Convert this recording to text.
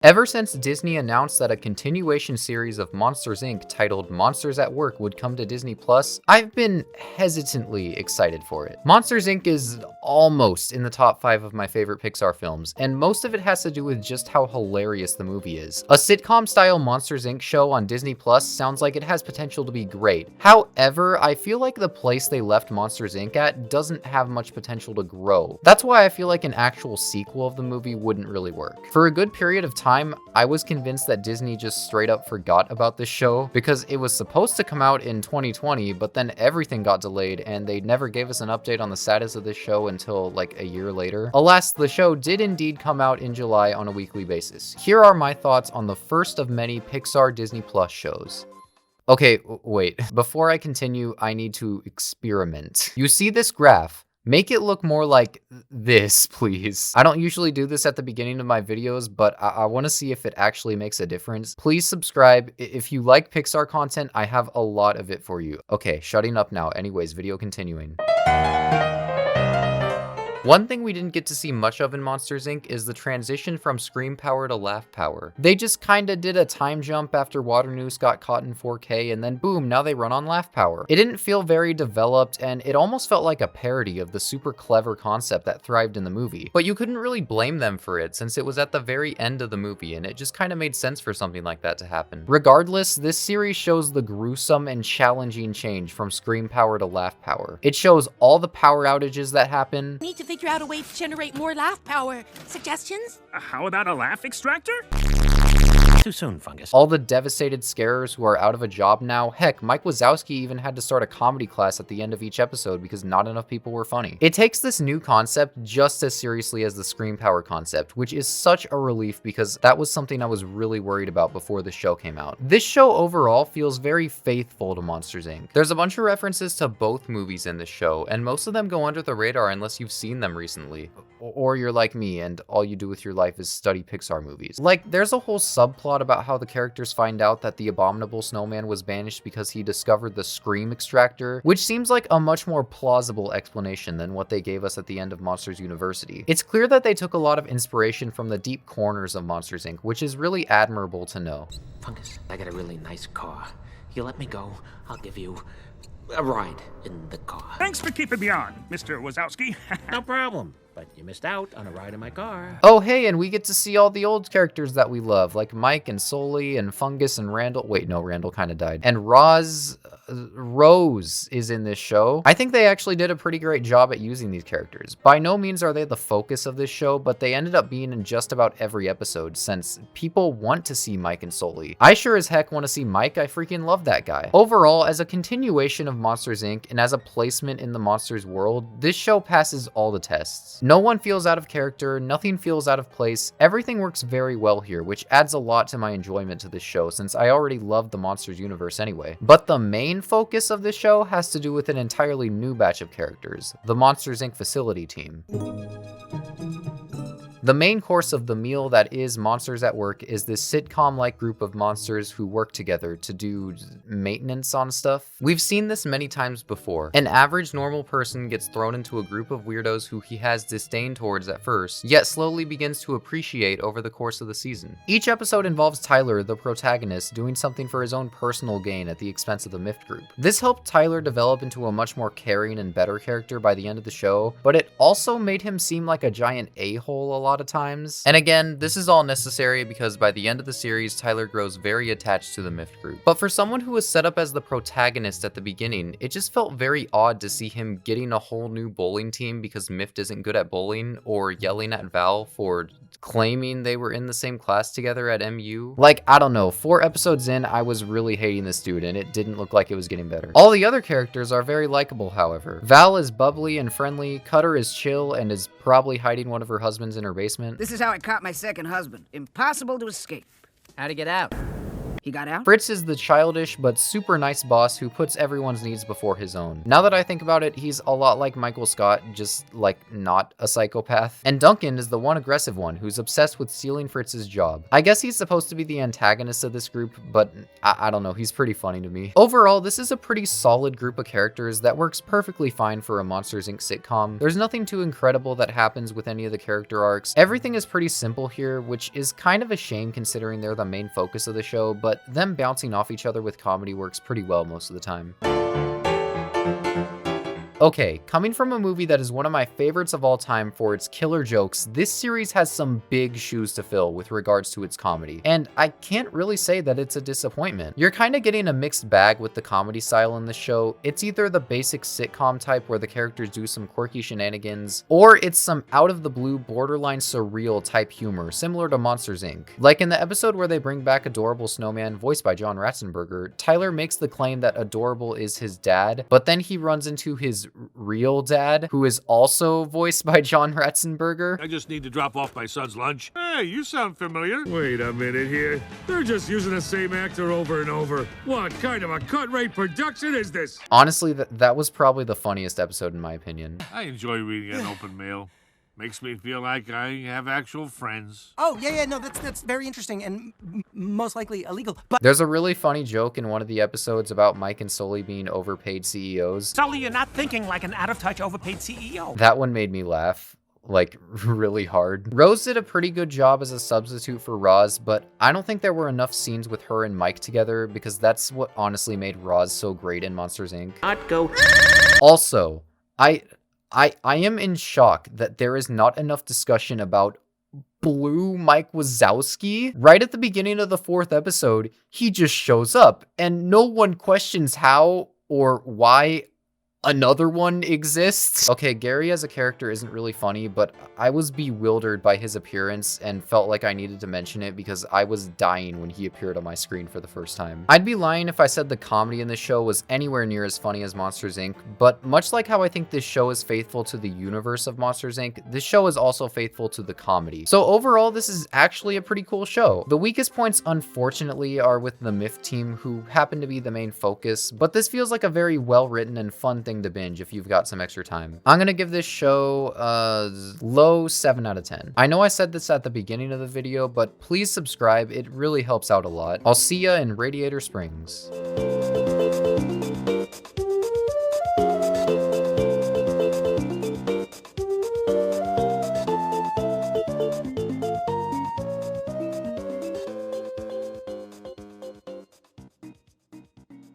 Ever since Disney announced that a continuation series of Monsters Inc. titled Monsters at Work would come to Disney Plus, I've been hesitantly excited for it. Monsters Inc. is almost in the top 5 of my favorite Pixar films, and most of it has to do with just how hilarious the movie is. A sitcom-style Monsters Inc. show on Disney Plus sounds like it has potential to be great. However, I feel like the place they left Monsters Inc. at doesn't have much potential to grow. That's why I feel like an actual sequel of the movie wouldn't really work. For a good period of time, I was convinced that Disney just straight up forgot about this show because it was supposed to come out in 2020, but then everything got delayed and they never gave us an update on the status of this show until like a year later. Alas, the show did indeed come out in July on a weekly basis. Here are my thoughts on the first of many Pixar Disney Plus shows. Okay, wait. Before I continue, I need to experiment. You see this graph? Make it look more like this, please. I don't usually do this at the beginning of my videos, but I want to see if it actually makes a difference. Please subscribe. If you like Pixar content, I have a lot of it for you. Okay, shutting up now. Anyways, video continuing. One thing we didn't get to see much of in Monsters Inc. is the transition from scream power to laugh power. They just kinda did a time jump after Waternoose got caught in 4K, and then boom, now they run on laugh power. It didn't feel very developed, and it almost felt like a parody of the super clever concept that thrived in the movie. But you couldn't really blame them for it, since it was at the very end of the movie, and it just kinda made sense for something like that to happen. Regardless, this series shows the gruesome and challenging change from scream power to laugh power. It shows all the power outages that happen. Need to figure out a way to generate more laugh power. Suggestions? How about a laugh extractor? Too soon, Fungus. All the devastated scarers who are out of a job now. Heck, Mike Wazowski even had to start a comedy class at the end of each episode because not enough people were funny. It takes this new concept just as seriously as the scream power concept, which is such a relief because that was something I was really worried about before the show came out. This show overall feels very faithful to Monsters Inc. There's a bunch of references to both movies in this show, and most of them go under the radar unless you've seen them recently. Or you're like me and all you do with your life is study Pixar movies. Like, there's a whole subplot about how the characters find out that the abominable snowman was banished because he discovered the scream extractor, which seems like a much more plausible explanation than what they gave us at the end of Monsters University. It's clear that they took a lot of inspiration from the deep corners of Monsters Inc., which is really admirable to know. Fungus, I got a really nice car. You let me go, I'll give you a ride in the car. Thanks for keeping me on, Mr. Wazowski. No problem. But you missed out on a ride in my car. Oh hey, and we get to see all the old characters that we love, like Mike and Sully and Fungus and Randall. Wait, no, Randall kind of died. And Rose is in this show. I think they actually did a pretty great job at using these characters. By no means are they the focus of this show, but they ended up being in just about every episode since people want to see Mike and Sully. I sure as heck want to see Mike. I freaking love that guy. Overall, as a continuation of Monsters Inc. and as a placement in the Monsters world, this show passes all the tests. No one feels out of character, nothing feels out of place, everything works very well here, which adds a lot to my enjoyment to this show since I already loved the Monsters universe anyway. But the main focus of this show has to do with an entirely new batch of characters, the Monsters Inc. facility team. The main course of the meal that is Monsters at Work is this sitcom-like group of monsters who work together to do maintenance on stuff. We've seen this many times before. An average normal person gets thrown into a group of weirdos who he has disdain towards at first, yet slowly begins to appreciate over the course of the season. Each episode involves Tyler, the protagonist, doing something for his own personal gain at the expense of the Miffed group. This helped Tyler develop into a much more caring and better character by the end of the show, but it also made him seem like a giant a-hole a lot of times. And again, this is all necessary because by the end of the series, Tyler grows very attached to the Miffed group. But for someone who was set up as the protagonist at the beginning, it just felt very odd to see him getting a whole new bowling team because Miffed isn't good at bowling, or yelling at Val for claiming they were in the same class together at MU. Like, I don't know, 4 episodes in, I was really hating this dude and it didn't look like it was getting better. All the other characters are very likable, however. Val is bubbly and friendly, Cutter is chill and is probably hiding one of her husbands in her basement. This is how I caught my second husband. Impossible to escape. How'd he get out? He got out? Fritz is the childish but super nice boss who puts everyone's needs before his own. Now that I think about it, he's a lot like Michael Scott, just like not a psychopath. And Duncan is the one aggressive one who's obsessed with stealing Fritz's job. I guess he's supposed to be the antagonist of this group, but I don't know, he's pretty funny to me. Overall, this is a pretty solid group of characters that works perfectly fine for a Monsters Inc. sitcom. There's nothing too incredible that happens with any of the character arcs. Everything is pretty simple here, which is kind of a shame considering they're the main focus of the show, but them bouncing off each other with comedy works pretty well most of the time. Okay, coming from a movie that is one of my favorites of all time for its killer jokes, this series has some big shoes to fill with regards to its comedy, and I can't really say that it's a disappointment. You're kind of getting a mixed bag with the comedy style in the show. It's either the basic sitcom type where the characters do some quirky shenanigans, or it's some out-of-the-blue, borderline surreal type humor, similar to Monsters Inc. Like in the episode where they bring back Adorable Snowman, voiced by John Ratzenberger, Tyler makes the claim that Adorable is his dad, but then he runs into his real dad, who is also voiced by John Ratzenberger. I just need to drop off my son's lunch. Hey, you sound familiar. Wait a minute here. They're just using the same actor over and over. What kind of a cut-rate production is this? Honestly, that was probably the funniest episode in my opinion. I enjoy reading an open mail. Makes me feel like I have actual friends. Oh, yeah, no, that's very interesting and most likely illegal. But There's a really funny joke in one of the episodes about Mike and Sully being overpaid CEOs. Sully, you're not thinking like an out-of-touch, overpaid CEO. That one made me laugh, like, really hard. Rose did a pretty good job as a substitute for Roz, but I don't think there were enough scenes with her and Mike together because that's what honestly made Roz so great in Monsters Inc. Not go. Also, I am in shock that there is not enough discussion about Blue Mike Wazowski. Right at the beginning of the 4th episode, he just shows up and no one questions how or why another one exists. Okay, Gary as a character isn't really funny, but I was bewildered by his appearance and felt like I needed to mention it because I was dying when he appeared on my screen for the first time. I'd be lying if I said the comedy in this show was anywhere near as funny as Monsters Inc., but much like how I think this show is faithful to the universe of Monsters Inc., this show is also faithful to the comedy. So overall, this is actually a pretty cool show. The weakest points, unfortunately, are with the Myth team, who happen to be the main focus, but this feels like a very well-written and fun thing to binge if you've got some extra time. I'm gonna give this show a low 7 out of 10. I know I said this at the beginning of the video, but please subscribe. It really helps out a lot. I'll see ya in Radiator Springs.